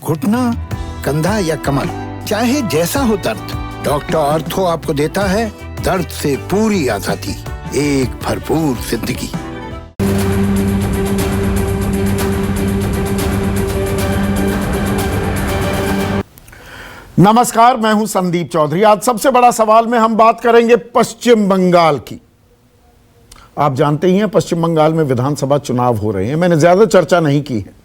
घुटना, कंधा या कमर, चाहे जैसा हो दर्द, डॉक्टर ऑर्थो आपको देता है दर्द से पूरी आजादी, एक भरपूर जिंदगी। नमस्कार, मैं हूं संदीप चौधरी। आज सबसे बड़ा सवाल में हम बात करेंगे पश्चिम बंगाल की। आप जानते ही हैं पश्चिम बंगाल में विधानसभा चुनाव हो रहे हैं। मैंने ज्यादा चर्चा नहीं की है,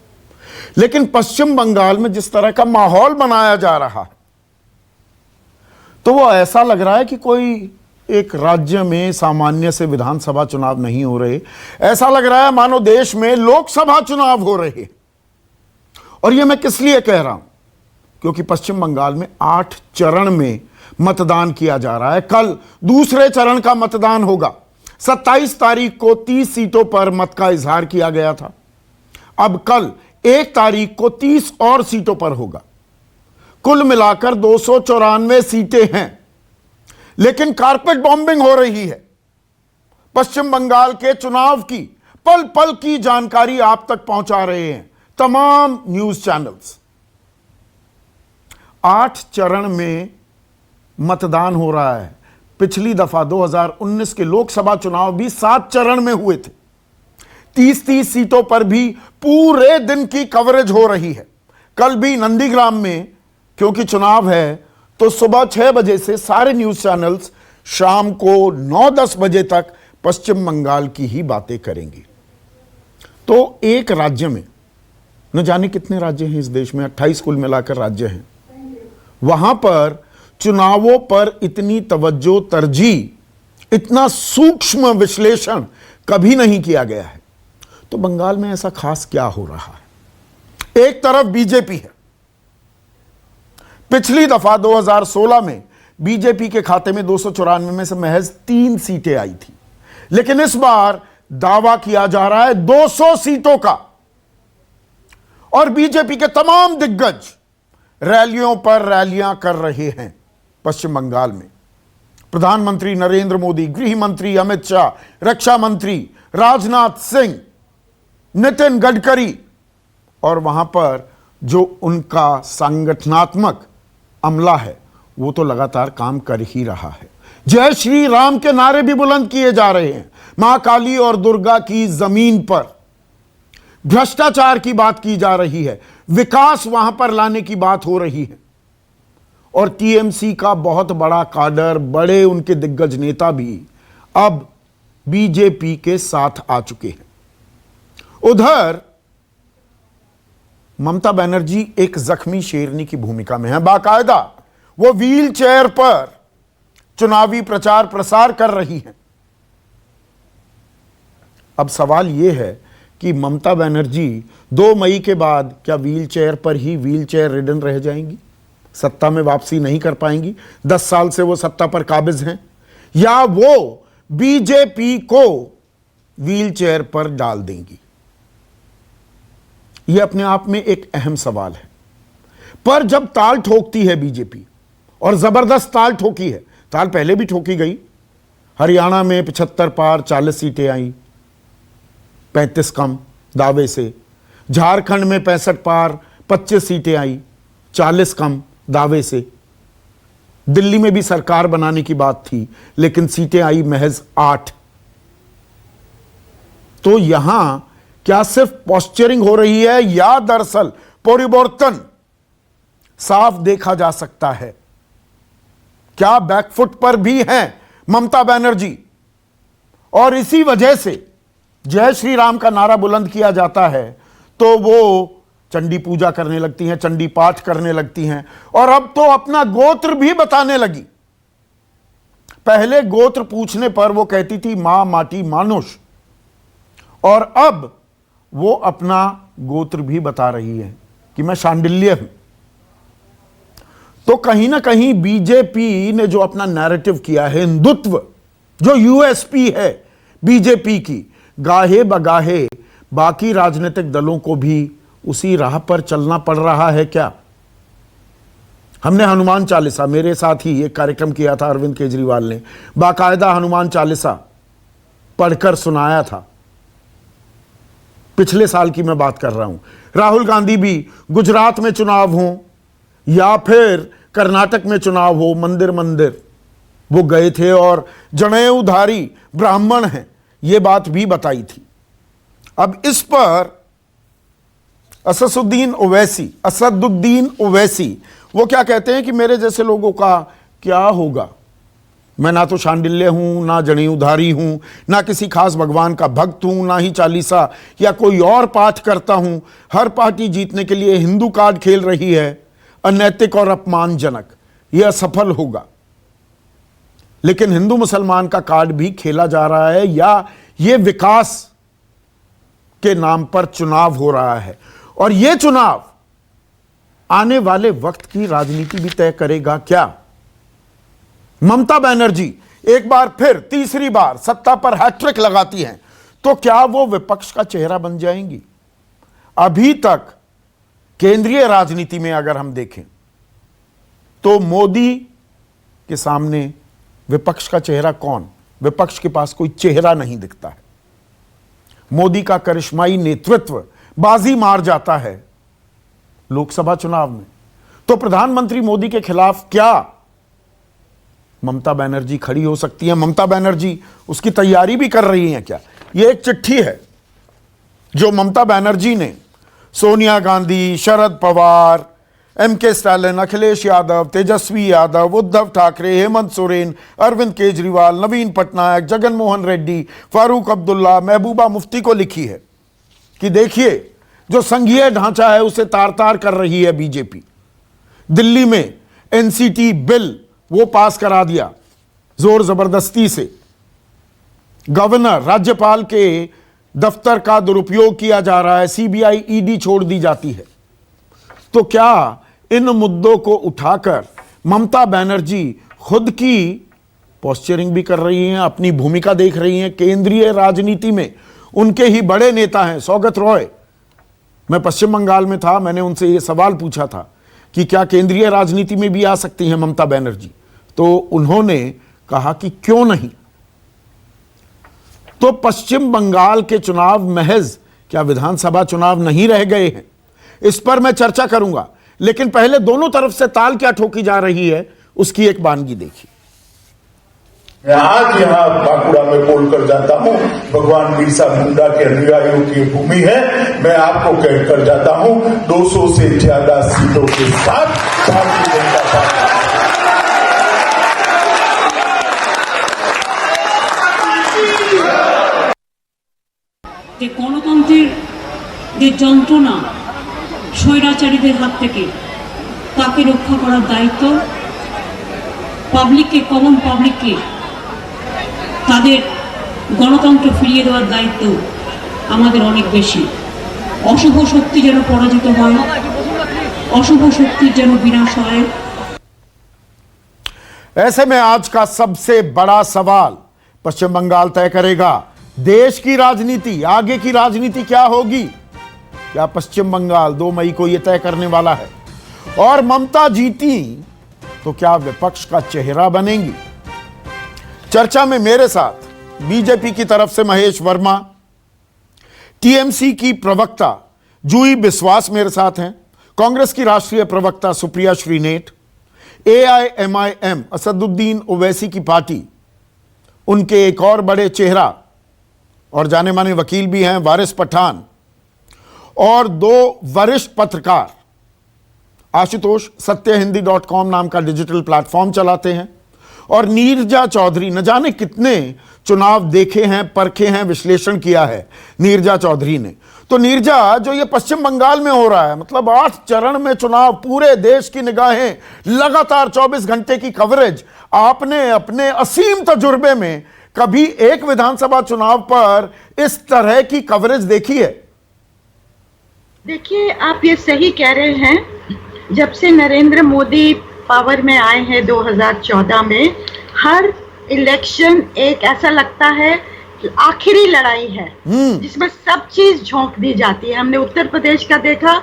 लेकिन पश्चिम बंगाल में जिस तरह का माहौल बनाया जा रहा है, तो वो ऐसा लग रहा है कि कोई एक राज्य में सामान्य से विधानसभा चुनाव नहीं हो रहे। ऐसा लग रहा है मानो देश में लोकसभा चुनाव हो रहे हैं। और ये मैं किस लिए कह रहा हूं? क्योंकि पश्चिम बंगाल में 8 चरण में मतदान किया जा रहा है। कल दूसरे चरण का मतदान होगा। 27 तारीख को 30 सीटों पर मत का इजहार किया गया था। अब कल 1 तारीख को 30 और सीटों पर होगा। कुल मिलाकर 294 सीटें हैं। लेकिन कारपेट बॉम्बिंग हो रही है। पश्चिम बंगाल के चुनाव की पल पल की जानकारी आप तक पहुंचा रहे हैं तमाम न्यूज चैनल्स। 8 चरण में मतदान हो रहा है। पिछली दफा 2019 के लोकसभा चुनाव भी 7 चरण में हुए थे। 30-30 सीटों पर भी पूरे दिन की कवरेज हो रही है। कल भी नंदीग्राम में, क्योंकि चुनाव है, तो सुबह 6 बजे से सारे न्यूज चैनल्स शाम को 9-10 बजे तक पश्चिम बंगाल की ही बातें करेंगे। तो एक राज्य में, न जाने कितने राज्य हैं इस देश में, 28 कुल मिलाकर राज्य हैं, वहां पर चुनावों पर इतनी तवज्जो, तरजीह, इतना सूक्ष्म विश्लेषण कभी नहीं किया गया है। तो बंगाल में ऐसा खास क्या हो रहा है? एक तरफ बीजेपी है। पिछली दफा 2016 में बीजेपी के खाते में 294 में से महज 3 सीटें आई थी। लेकिन इस बार दावा किया जा रहा है 200 सीटों का। और बीजेपी के तमाम दिग्गज रैलियों पर रैलियां कर रहे हैं पश्चिम बंगाल में। प्रधानमंत्री नरेंद्र मोदी, गृह मंत्री अमित शाह, रक्षा मंत्री राजनाथ सिंह, नितिन गडकरी, और वहां पर जो उनका संगठनात्मक अमला है वो तो लगातार काम कर ही रहा है। जय श्री राम के नारे भी बुलंद किए जा रहे हैं। मां काली और दुर्गा की जमीन पर भ्रष्टाचार की बात की जा रही है। विकास वहां पर लाने की बात हो रही है। और टीएमसी का बहुत बड़ा काडर, बड़े उनके दिग्गज नेता भी अब बीजेपी के साथ आ चुके हैं। उधर ममता बनर्जी एक जख्मी शेरनी की भूमिका में है। बाकायदा वो व्हील चेयर पर चुनावी प्रचार प्रसार कर रही हैं। अब सवाल यह है कि ममता बनर्जी 2 मई के बाद क्या व्हील चेयर पर ही व्हील चेयर रिडन रह जाएंगी? सत्ता में वापसी नहीं कर पाएंगी? 10 साल से वो सत्ता पर काबिज हैं, या वो बीजेपी को व्हील चेयर पर डाल देंगी? यह अपने आप में एक अहम सवाल है। पर जब ताल ठोकती है बीजेपी, और जबरदस्त ताल ठोकी है, ताल पहले भी ठोकी गई। हरियाणा में 75 पार 40 सीटें आई, 35 कम दावे से। झारखंड में 65 पार 25 सीटें आई, 40 कम दावे से। दिल्ली में भी सरकार बनाने की बात थी, लेकिन सीटें आई महज 8। तो यहां क्या सिर्फ पोस्चरिंग हो रही है, या दरअसल परिवर्तन साफ देखा जा सकता है? क्या बैकफुट पर भी हैं ममता बनर्जी? और इसी वजह से जय श्री राम का नारा बुलंद किया जाता है तो वो चंडी पूजा करने लगती हैं, चंडी पाठ करने लगती हैं, और अब तो अपना गोत्र भी बताने लगी। पहले गोत्र पूछने पर वो कहती थी मां माटी मानुष, और अब वो अपना गोत्र भी बता रही है कि मैं शांडिल्य हूं। तो कहीं ना कहीं बीजेपी ने जो अपना नैरेटिव किया है, हिंदुत्व, जो यूएसपी है बीजेपी की, गाहे बगाहे बाकी राजनीतिक दलों को भी उसी राह पर चलना पड़ रहा है क्या? हमने हनुमान चालीसा, मेरे साथ ही एक कार्यक्रम किया था अरविंद केजरीवाल ने, बाकायदा हनुमान चालीसा पढ़कर सुनाया था। पिछले साल की मैं बात कर रहा हूं। राहुल गांधी भी गुजरात में चुनाव हो या फिर कर्नाटक में चुनाव हो, मंदिर मंदिर वो गए थे और जनेऊधारी ब्राह्मण हैं, ये बात भी बताई थी। अब इस पर असदुद्दीन ओवैसी वो क्या कहते हैं कि मेरे जैसे लोगों का क्या होगा, मैं ना तो शांडिल्य हूं, ना जनेऊधारी हूं, ना किसी खास भगवान का भक्त हूं, ना ही चालीसा या कोई और पाठ करता हूं। हर पार्टी जीतने के लिए हिंदू कार्ड खेल रही है, अनैतिक और अपमानजनक, यह असफल होगा। लेकिन हिंदू मुसलमान का कार्ड भी खेला जा रहा है या यह विकास के नाम पर चुनाव हो रहा है, और यह चुनाव आने वाले वक्त की राजनीति भी तय करेगा क्या। ममता बनर्जी एक बार फिर तीसरी बार सत्ता पर हैट्रिक लगाती हैं तो क्या वो विपक्ष का चेहरा बन जाएंगी। अभी तक केंद्रीय राजनीति में अगर हम देखें तो मोदी के सामने विपक्ष का चेहरा कौन, विपक्ष के पास कोई चेहरा नहीं दिखता है। मोदी का करिश्माई नेतृत्व बाजी मार जाता है लोकसभा चुनाव में, तो प्रधानमंत्री मोदी के खिलाफ क्या ममता बनर्जी खड़ी हो सकती है। ममता बनर्जी उसकी तैयारी भी कर रही हैं क्या। यह एक चिट्ठी है जो ममता बनर्जी ने सोनिया गांधी, शरद पवार, एमके स्टालिन, अखिलेश यादव, तेजस्वी यादव, उद्धव ठाकरे, हेमंत सोरेन, अरविंद केजरीवाल, नवीन पटनायक, जगन मोहन रेड्डी, फारूक अब्दुल्ला, महबूबा मुफ्ती को लिखी है कि देखिए जो संघीय ढांचा है उसे तार तार कर रही है बीजेपी। दिल्ली में एनसीटी बिल वो पास करा दिया जोर जबरदस्ती से, गवर्नर राज्यपाल के दफ्तर का दुरुपयोग किया जा रहा है, सीबीआई ईडी छोड़ दी जाती है। तो क्या इन मुद्दों को उठाकर ममता बनर्जी खुद की पोस्चरिंग भी कर रही हैं, अपनी भूमिका देख रही हैं केंद्रीय राजनीति में। उनके ही बड़े नेता हैं सौगत रॉय, मैं पश्चिम बंगाल में था, मैंने उनसे यह सवाल पूछा था कि क्या केंद्रीय राजनीति में भी आ सकती हैं ममता बनर्जी, तो उन्होंने कहा कि क्यों नहीं। तो पश्चिम बंगाल के चुनाव महज क्या विधानसभा चुनाव नहीं रह गए हैं, इस पर मैं चर्चा करूंगा। लेकिन पहले दोनों तरफ से ताल क्या ठोकी जा रही है उसकी एक वानगी देखिए। आज यहाँ बांकुड़ा में बोलकर जाता हूँ, भगवान बिरसा मुंडा के अनुयायियों की भूमि है। मैं आपको कहकर जाता हूँ 200 से ज्यादा सीटों के साथ भारतीय जनता पार्टी যে গণতন্ত্রের যে যন্ত্রণা স্বৈরাচারীদের হাত থেকে তাকে রক্ষা করার দায়িত্ব পাবলিককে, কমন পাবলিককে তাদের গণতন্ত্র ফিরিয়ে দেওয়ার দায়িত্ব আমাদের অনেক বেশি। অশুভ শক্তি যেন পরাজিত হয়, অশুভ শক্তির যেন বিনাশ হয়। ऐसे में आज का सबसे बड़ा सवाल पश्चिम बंगाल तय करेगा देश की राजनीति, आगे की राजनीति क्या होगी। क्या पश्चिम बंगाल 2 मई को यह तय करने वाला है, और ममता जीती तो क्या विपक्ष का चेहरा बनेंगी। चर्चा में मेरे साथ बीजेपी की तरफ से महेश वर्मा, टीएमसी की प्रवक्ता जूही बिस्वास मेरे साथ हैं, कांग्रेस की राष्ट्रीय प्रवक्ता सुप्रिया श्रीनेट, एआईएमआईएम असदुद्दीन ओवैसी की पार्टी, उनके एक और बड़े चेहरा और जाने माने वकील भी हैं वारिस पठान, और 2 वरिष्ठ पत्रकार आशुतोष सत्यहिंदी.com नाम का डिजिटल प्लेटफॉर्म चलाते हैं, और नीरजा चौधरी, न जाने कितने चुनाव देखे हैं, परखे हैं, विश्लेषण किया है नीरजा चौधरी ने। तो नीरजा, जो ये पश्चिम बंगाल में हो रहा है, मतलब 8 चरण में चुनाव, पूरे देश की निगाहें, लगातार 24 घंटे की कवरेज, आपने अपने असीम तजुर्बे में कभी एक विधानसभा चुनाव पर इस तरह की कवरेज देखी है? देखिए, आप ये सही कह रहे हैं। जब से नरेंद्र मोदी पावर में आए हैं 2014 में, हर इलेक्शन एक ऐसा लगता है आखिरी लड़ाई है जिसमें सब चीज झोंक दी जाती है। हमने उत्तर प्रदेश का देखा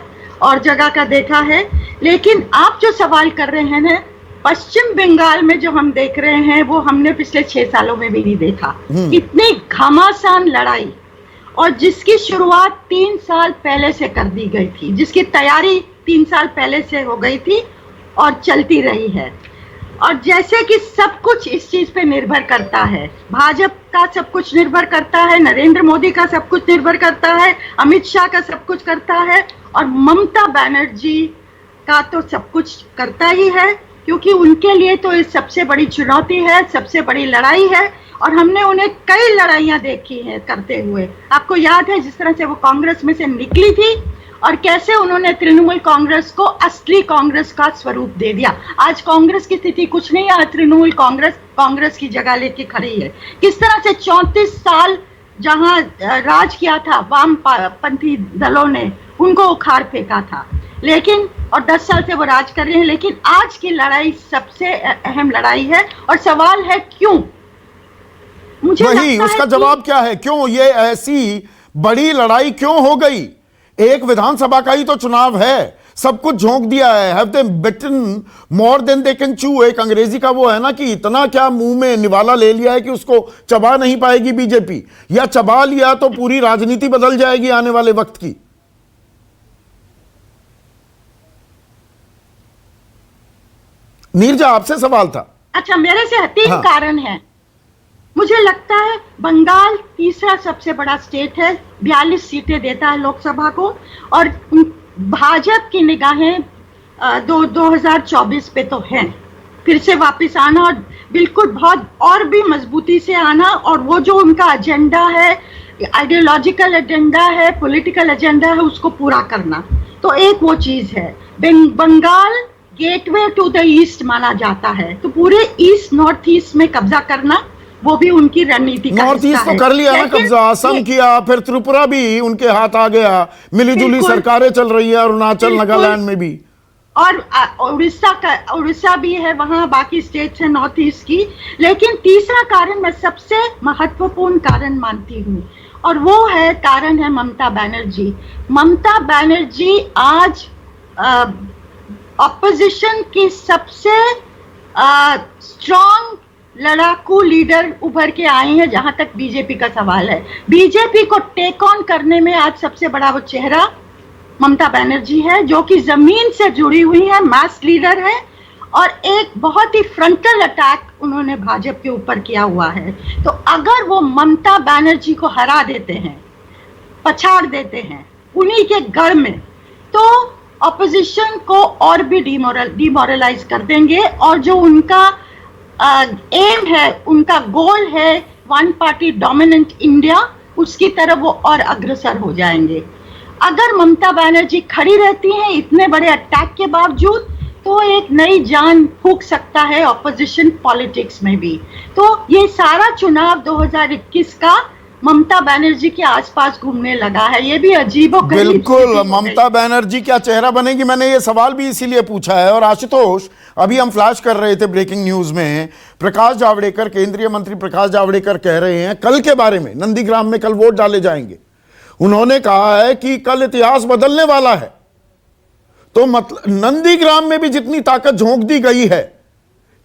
और जगह का देखा है, लेकिन आप जो सवाल कर रहे हैं ना, पश्चिम बंगाल में जो हम देख रहे हैं वो हमने पिछले 6 सालों में भी नहीं देखा। इतनी घमासान लड़ाई, और जिसकी शुरुआत 3 साल पहले से कर दी गई थी, जिसकी तैयारी 3 साल पहले से हो गई थी और चलती रही है। और जैसे कि सब कुछ इस चीज पे निर्भर करता है, भाजपा का सब कुछ निर्भर करता है, नरेंद्र मोदी का सब कुछ निर्भर करता है, अमित शाह का सब कुछ करता है, और ममता बनर्जी का तो सब कुछ करता ही है, क्योंकि उनके लिए तो ये सबसे बड़ी चुनौती है, सबसे बड़ी लड़ाई है। और हमने उन्हें कई लड़ाइयां देखी हैं करते हुए। आपको याद है जिस तरह से वो कांग्रेस में से निकली थी और कैसे उन्होंने तृणमूल कांग्रेस को असली कांग्रेस का स्वरूप दे दिया। आज कांग्रेस की स्थिति कुछ नहीं है, तृणमूल कांग्रेस की जगह लेके खड़ी है। किस तरह से 34 साल जहां राज किया था वामपंथी दलों ने, उनको उखाड़ फेंका था, लेकिन और 10 साल से वो राज कर रहे हैं। लेकिन आज की लड़ाई सबसे अहम लड़ाई है, और सवाल है क्यों? मुझे वही उसका जवाब क्या है, क्यों ये ऐसी बड़ी लड़ाई क्यों हो गई? एक विधानसभा का ही तो चुनाव है, सब कुछ झोंक दिया है। Have they bitten more than they can chew, एक अंग्रेजी का वो है ना कि इतना क्या मुंह में निवाला ले लिया है कि उसको चबा नहीं पाएगी बीजेपी, या चबा लिया तो पूरी राजनीति बदल जाएगी आने वाले वक्त की। नीरजा, आपसे सवाल था। अच्छा, मेरे से 3 कारण है। मुझे लगता है बंगाल तीसरा सबसे बड़ा स्टेट है, 42 सीटें देता है लोकसभा को, और भाजपा की निगाहें 2024 पे तो हैं, फिर से वापस आना और बिल्कुल बहुत और भी मजबूती से आना, और वो जो उनका एजेंडा है, आइडियोलॉजिकल एजेंडा है, पॉलिटिकल एजेंडा है, उसको पूरा करना। तो एक वो चीज है। Bengal gateway to the east माना जाता है, तो पूरे ईस्ट नॉर्थ ईस्ट में कब्जा करना वो भी उनकी रणनीति का नॉर्थ ईस्ट तो कर लिया ना कब्जा, असम किया, फिर त्रिपुरा भी उनके हाथ आ गया, मिलीजुली सरकारें चल रही है, अरुणाचल नागालैंड में भी, और उड़ीसा भी है, वहां बाकी स्टेट्स है नॉर्थ ईस्ट की। लेकिन तीसरा कारण मैं सबसे महत्वपूर्ण कारण मानती हूँ, और वो है कारण है ममता बनर्जी। ममता बनर्जी आज ऑपोजिशन की सबसे स्ट्रॉन्ग लड़ाकू लीडर उभर के आए हैं, जहां तक बीजेपी का सवाल है। बीजेपी को टेक ऑन करने में आज सबसे बड़ा वो चेहरा ममता बनर्जी है, जो कि जमीन से जुड़ी हुई है, मास लीडर है, और एक बहुत ही फ्रंटल अटैक उन्होंने भाजपा के ऊपर किया हुआ है। तो अगर वो ममता बनर्जी को हरा देते हैं, पछाड़ देते हैं उन्हीं के गढ़ में, तो ऑपोजिशन को और भी डिमोरलाइज कर देंगे, और जो उनका एम है, उनका गोल है वन पार्टी डोमिनेंट इंडिया, उसकी तरफ वो और अग्रसर हो जाएंगे। अगर ममता बनर्जी खड़ी रहती हैं इतने बड़े अटैक के बावजूद, तो एक नई जान फूंक सकता है ऑपोजिशन पॉलिटिक्स में भी। तो ये सारा चुनाव 2021 का ममता बनर्जी के आसपास घूमने लगा है, ये भी अजीबोगरीब। बिल्कुल, ममता बनर्जी क्या चेहरा बनेगी, मैंने ये सवाल भी इसीलिए पूछा है। और आशुतोष, अभी हम फ्लैश कर रहे थे ब्रेकिंग न्यूज में, प्रकाश जावड़ेकर, केंद्रीय मंत्री प्रकाश जावड़ेकर कह रहे हैं कल के बारे में, नंदीग्राम में कल वोट डाले जाएंगे। उन्होंने कहा है कि कल इतिहास बदलने वाला है। तो मतलब नंदीग्राम में भी जितनी ताकत झोंक दी गई है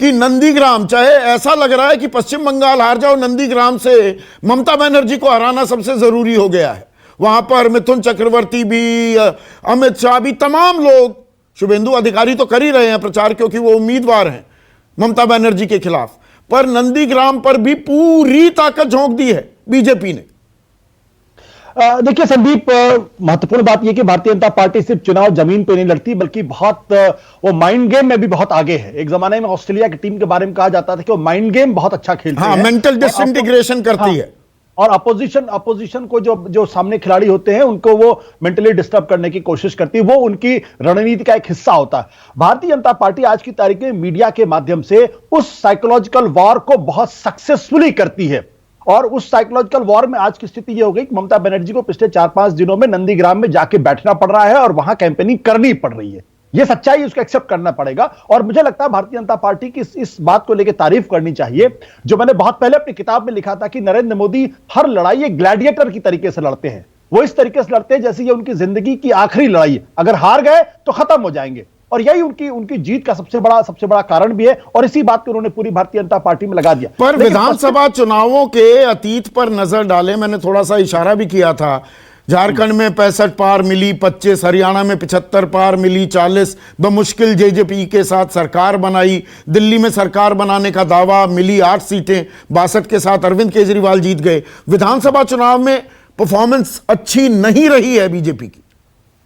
कि नंदीग्राम, चाहे ऐसा लग रहा है कि पश्चिम बंगाल हार जाओ, नंदीग्राम से ममता बनर्जी को हराना सबसे जरूरी हो गया है। वहां पर मिथुन चक्रवर्ती भी, अमित शाह भी, तमाम लोग, शुभेंदु अधिकारी तो कर ही रहे हैं प्रचार, क्योंकि वो उम्मीदवार हैं ममता बनर्जी के खिलाफ, पर नंदीग्राम पर भी पूरी ताकत झोंक दी है बीजेपी ने। देखिए संदीप, महत्वपूर्ण बात यह कि भारतीय जनता पार्टी सिर्फ चुनाव जमीन पे नहीं लड़ती, बल्कि बहुत वो माइंड गेम में भी बहुत आगे है। एक जमाने में ऑस्ट्रेलिया की टीम के बारे में कहा जाता था कि वो माइंड गेम बहुत अच्छा खेलती है, मेंटल डिसइंटीग्रेशन करती है, और अपोजिशन को जो सामने खिलाड़ी होते हैं उनको वो मेंटली डिस्टर्ब करने की कोशिश करती है, वो उनकी रणनीति का एक हिस्सा होता है। भारतीय जनता पार्टी आज की तारीख में मीडिया के माध्यम से उस साइकोलॉजिकल वॉर को बहुत सक्सेसफुली करती है, और उस साइकोलॉजिकल वॉर में आज की स्थिति यह हो गई कि ममता बनर्जी को पिछले 4-5 दिनों में नंदीग्राम में जाके बैठना पड़ रहा है और वहां कैंपेनिंग करनी पड़ रही है। यह सच्चाई, उसको एक्सेप्ट करना पड़ेगा। और मुझे लगता है भारतीय जनता पार्टी की इस बात को लेकर तारीफ करनी चाहिए, जो मैंने बहुत पहले अपनी किताब में लिखा था कि नरेंद्र मोदी हर लड़ाई एक ग्लैडिएटर की तरीके से लड़ते हैं। वो इस तरीके से लड़ते हैं जैसे ये उनकी जिंदगी की आखिरी लड़ाई है, अगर हार गए तो खत्म हो जाएंगे। और यही उनकी उनकी जीत का सबसे बड़ा कारण भी है, और इसी बात को उन्होंने पूरी भारतीय जनता पार्टी में लगा दिया। पर विधानसभा चुनावों के अतीत पर नजर डाले, मैंने थोड़ा सा इशारा भी किया था, झारखंड में 65 पार मिली, 25, हरियाणा में 75 पार मिली, 40 बमुश्किल जेजेपी के साथ सरकार बनाई, दिल्ली में सरकार बनाने का दावा, मिली 8 सीटें, 62 के साथ अरविंद केजरीवाल जीत गए। विधानसभा चुनाव में परफॉर्मेंस अच्छी नहीं रही है बीजेपी की।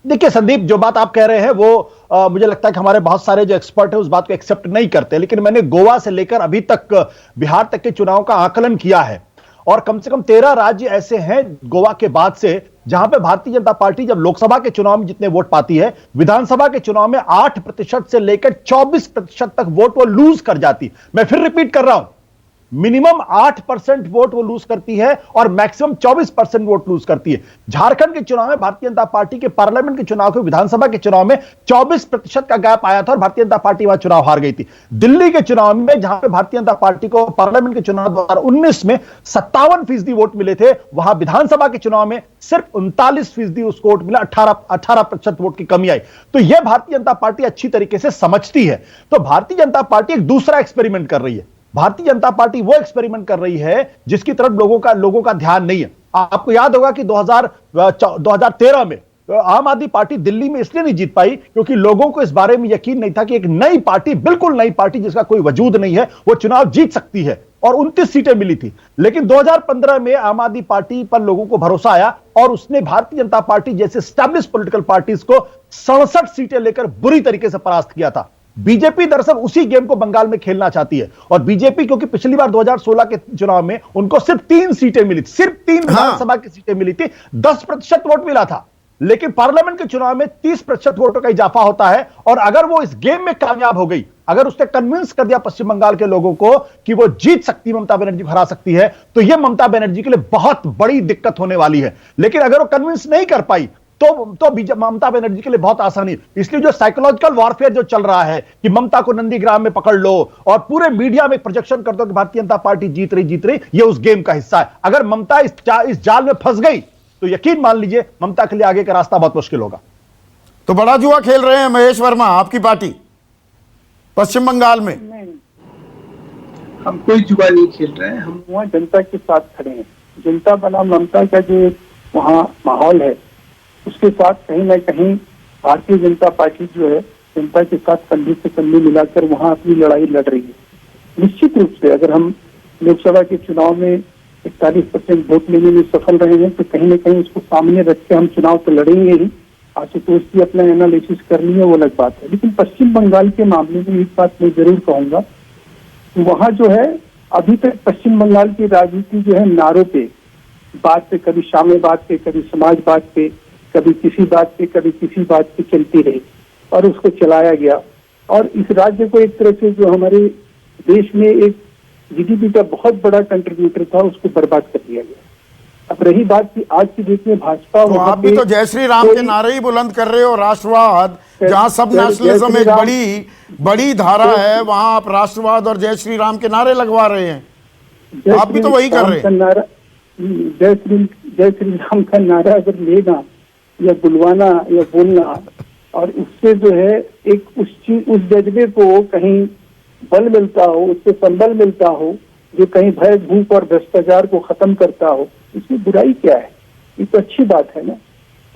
देखिए संदीप, जो बात आप कह रहे हैं वो मुझे लगता है कि हमारे बहुत सारे जो एक्सपर्ट हैं उस बात को एक्सेप्ट नहीं करते, लेकिन मैंने गोवा से लेकर अभी तक बिहार तक के चुनाव का आकलन किया है, और कम से कम 13 राज्य ऐसे हैं गोवा के बाद से जहां पे भारतीय जनता पार्टी जब लोकसभा के चुनाव में जितने वोट पाती है, विधानसभा के चुनाव में 8% से लेकर 24% तक वोट वो लूज कर जाती। मैं फिर रिपीट कर रहा हूं, मिनिमम 8% वोट वो लूज करती है और मैक्सिमम 24% वोट लूज करती है। झारखंड के चुनाव में भारतीय जनता पार्टी के पार्लियामेंट के चुनाव के विधानसभा के चुनाव में 24% का गैप आया था और भारतीय जनता पार्टी वहां चुनाव हार गई थी। दिल्ली के चुनाव में जहां पे भारतीय जनता पार्टी को पार्लियामेंट के चुनाव 2019 में 57% वोट मिले थे, वहां विधानसभा के चुनाव में सिर्फ 39% उसको वोट मिला, 18% वोट की कमी आई। तो यह भारतीय जनता पार्टी अच्छी तरीके से समझती है। तो भारतीय जनता पार्टी एक दूसरा एक्सपेरिमेंट कर रही है। भारतीय जनता पार्टी वो एक्सपेरिमेंट कर रही है जिसकी तरफ लोगों का ध्यान नहीं है। आपको याद होगा कि 2013 में आम आदमी पार्टी दिल्ली में इसलिए नहीं जीत पाई क्योंकि लोगों को इस बारे में यकीन नहीं था कि एक नई पार्टी, बिल्कुल नई पार्टी जिसका कोई वजूद नहीं है, वो चुनाव जीत सकती है, और 29 सीटें मिली थी। लेकिन 2015 में आम आदमी पार्टी पर लोगों को भरोसा आया और उसने भारतीय जनता पार्टी जैसे एस्टैब्लिश पॉलिटिकल पार्टीज को 67 सीटें लेकर बुरी तरीके से परास्त किया था। बीजेपी दरअसल उसी गेम को बंगाल में खेलना चाहती है, और बीजेपी क्योंकि पिछली बार 2016 के चुनाव में उनको सिर्फ 3 सीटें मिली थी, सिर्फ 3 विधानसभा की सीटें मिली थी, 10% वोट मिला था। लेकिन पार्लियामेंट के चुनाव में 30% वोटों का इजाफा होता है, और अगर वो इस गेम में कामयाब हो गई, अगर उसने कन्विंस कर दिया पश्चिम बंगाल के लोगों को कि वो जीत सकती है, ममता बनर्जी को हरा सकती है, तो यह ममता बनर्जी के लिए बहुत बड़ी दिक्कत होने वाली है। लेकिन अगर वो कन्विंस नहीं कर पाई तो ममता बनर्जी के लिए बहुत आसानी। इसलिए जो साइकोलॉजिकल वॉरफेयर जो चल रहा है कि ममता को नंदीग्राम में पकड़ लो और पूरे मीडिया में प्रोजेक्शन कर दो कि भारतीय जनता पार्टी जीत रही, ये उस गेम का हिस्सा है। अगर ममता इस जाल में फंस गई तो यकीन मान लीजिए ममता के लिए आगे का रास्ता बहुत मुश्किल होगा। तो बड़ा जुआ खेल रहे हैं महेश वर्मा आपकी पार्टी पश्चिम बंगाल में। नहीं, हम कोई जुआ नहीं खेल रहे हैं, हम वहाँ जनता के साथ खड़े हैं। जनता बना ममता का जो वहाँ माहौल है उसके साथ कहीं ना कहीं भारतीय जनता पार्टी जो है जनता के साथ कंधे से कंधे मिलाकर वहाँ अपनी लड़ाई लड़ रही है। निश्चित रूप से अगर हम लोकसभा के चुनाव में 41% वोट लेने में सफल रहे हैं तो कहीं ना कहीं उसको सामने रख के हम चुनाव तो लड़ेंगे ही। आशुतोष जी अपना एनालिसिस कर ली है, वो अलग बात है। लेकिन पश्चिम बंगाल के मामले में एक बात मैं जरूर कहूंगा, वहाँ जो है अभी तक पश्चिम बंगाल की राजनीति जो है नारों पे बात पे, कभी साम्यवाद पे, कभी समाजवाद पे, कभी किसी बात पे, कभी किसी बात पे चलती रही और उसको चलाया गया। और इस राज्य को एक तरह से जो हमारे देश में एक जीडीपी का बहुत बड़ा कंट्रीब्यूटर था उसको बर्बाद कर दिया गया। अब रही बात कि आज की डेट में भाजपा, तो आप भी तो जय श्री राम के नारे ही बुलंद कर रहे हो, राष्ट्रवाद, जहां सब नेशनलिज्म एक बड़ी धारा है, वहां आप राष्ट्रवाद और जय श्री राम के नारे लगवा रहे हैं। आप भी तो वही कर रहे हैं। जय श्री राम का नारा अगर लेना या बुलवाना या बोलना और उससे जो है एक उस जज्बे को कहीं बल मिलता हो, उससे संबल मिलता हो जो कहीं भय भूख और भ्रष्टाचार को खत्म करता हो, इसमें बुराई क्या है? ये तो अच्छी बात है ना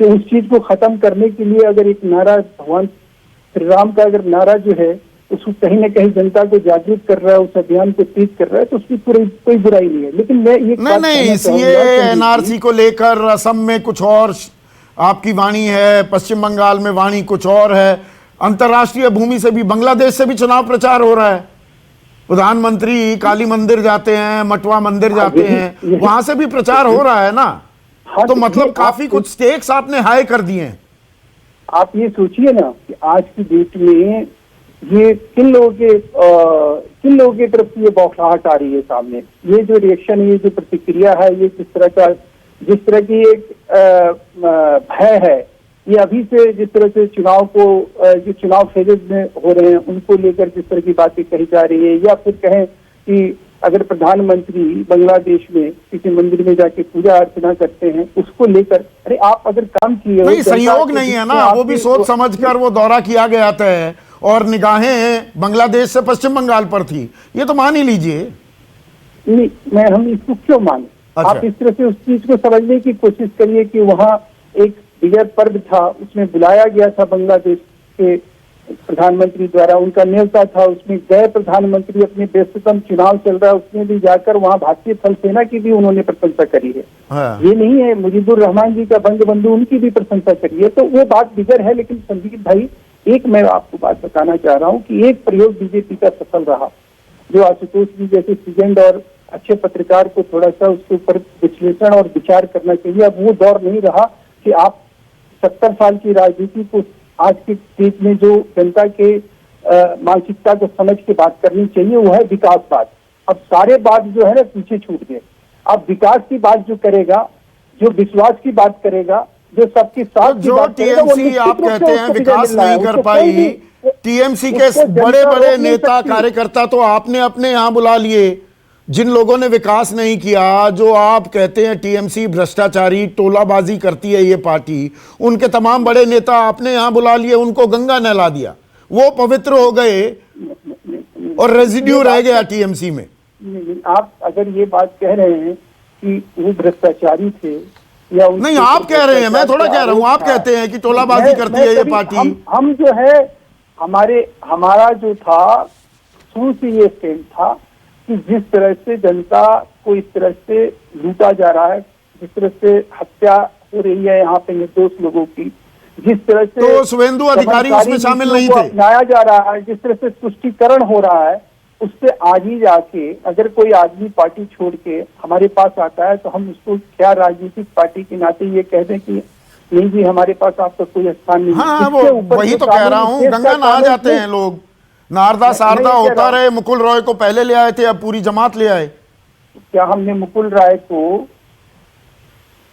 कि उस चीज को खत्म करने के लिए अगर एक नारा भगवान श्री राम का अगर नारा जो है उसको कहीं ना कहीं जनता को जागरूक कर रहा है, उस अभियान को तेज कर रहा है, तो उसकी कोई बुराई नहीं है। लेकिन मैं ये नहीं एनआरसी को लेकर असम में कुछ और आपकी वाणी है, पश्चिम बंगाल में वाणी कुछ और है, अंतर्राष्ट्रीय भूमि से भी, बांग्लादेश से भी चुनाव प्रचार हो रहा है। प्रधानमंत्री काली मंदिर जाते हैं, मटवा मंदिर जाते हैं, वहां से भी प्रचार हो रहा है ना। तो मतलब काफी कुछ स्टेक्स आपने हाई कर दिए हैं। आप ये सोचिए ना कि आज की डेट में ये किन लोगों की तरफ से ये बौखलाहट आ रही है सामने। ये जो रिएक्शन, ये जो प्रतिक्रिया है, ये जिस तरह की एक भय है, ये अभी से जिस तरह से चुनाव को जो चुनाव फेजेज में हो रहे हैं उनको लेकर जिस तरह की बातें कही जा रही है, या फिर कहें कि अगर प्रधानमंत्री बांग्लादेश में किसी मंदिर में जाके पूजा अर्चना करते हैं, उसको लेकर अरे आप अगर काम किए हो, नहीं संयोग नहीं है ना, वो भी सोच समझकर वो दौरा किया गया था और निगाहें बांग्लादेश से पश्चिम बंगाल पर थी, ये तो मान ही लीजिए। नहीं, हम इसको क्यों माने? अच्छा। आप इस तरह से उस चीज को समझने की कोशिश करिए कि वहाँ एक बिगर पर्व था, उसमें बुलाया गया था बांग्लादेश के प्रधानमंत्री द्वारा, उनका न्योता था, उसमें गए प्रधानमंत्री, अपने व्यस्ततम चुनाव चल रहा है उसमें भी जाकर वहाँ भारतीय थल सेना की भी उन्होंने प्रशंसा करी है। हाँ। ये नहीं है मुजीबुर रहमान जी का बंग बंधु, उनकी भी प्रशंसा करी है, तो वो बात बिगर है। लेकिन संदीप भाई, एक मैं आपको बात बताना चाह रहा हूँ कि एक प्रयोग बीजेपी का सफल रहा, जो आशुतोष जी जैसे सीजन और अच्छे पत्रकार को थोड़ा सा उसके ऊपर विश्लेषण और विचार करना चाहिए। अब वो दौर नहीं रहा कि आप 70 साल की राजनीति को आज के स्टेज में जो जनता के मानसिकता को समझ के बात करनी चाहिए, वो है विकासवाद। अब सारे बात जो है ना पीछे छूट गए। अब विकास की बात जो करेगा, जो विश्वास की बात करेगा, जो सबके साथ तो जो टीएमसी आप कहते हैं विकास नहीं कर पाई, टीएमसी के बड़े बड़े नेता कार्यकर्ता तो आपने अपने यहाँ बुला लिए, जिन लोगों ने विकास नहीं किया, जो आप कहते हैं टीएमसी भ्रष्टाचारी टोलाबाजी करती है ये पार्टी, उनके तमाम बड़े नेता आपने यहाँ बुला लिए, उनको गंगा नहला दिया, वो पवित्र हो गए और रेजिड्यू रह गया टीएमसी में। आप अगर ये बात कह रहे हैं कि वो भ्रष्टाचारी थे या नहीं, आप कह रहे हैं, मैं थोड़ा कह रहा हूँ, आप कहते हैं कि टोलाबाजी करती है ये पार्टी। हम जो है हमारा जो था शुरू से ये स्टैंड था कि जिस तरह से जनता को इस तरह से लूटा जा रहा है, जिस तरह से हत्या हो रही है यहाँ पे निर्दोष लोगों की, जिस तरह से तो शुभेंदु अधिकारी उसमें शामिल नहीं थे, अपनाया जा रहा है, जिस तरह से तुष्टीकरण हो रहा है, उससे आज ही जाके अगर कोई आदमी पार्टी छोड़ के हमारे पास आता है तो हम उसको क्या राजनीतिक पार्टी के नाते ये कह दें कि नहीं जी हमारे पास आपका कोई स्थान नहीं। हाँ, वो वही तो कह रहा हूँ, गंगा नहा जाते हैं लोग, नारदा शारदा होता रहे, मुकुल रॉय को पहले ले आए थे, अब पूरी जमात ले आए। क्या हमने मुकुल राय को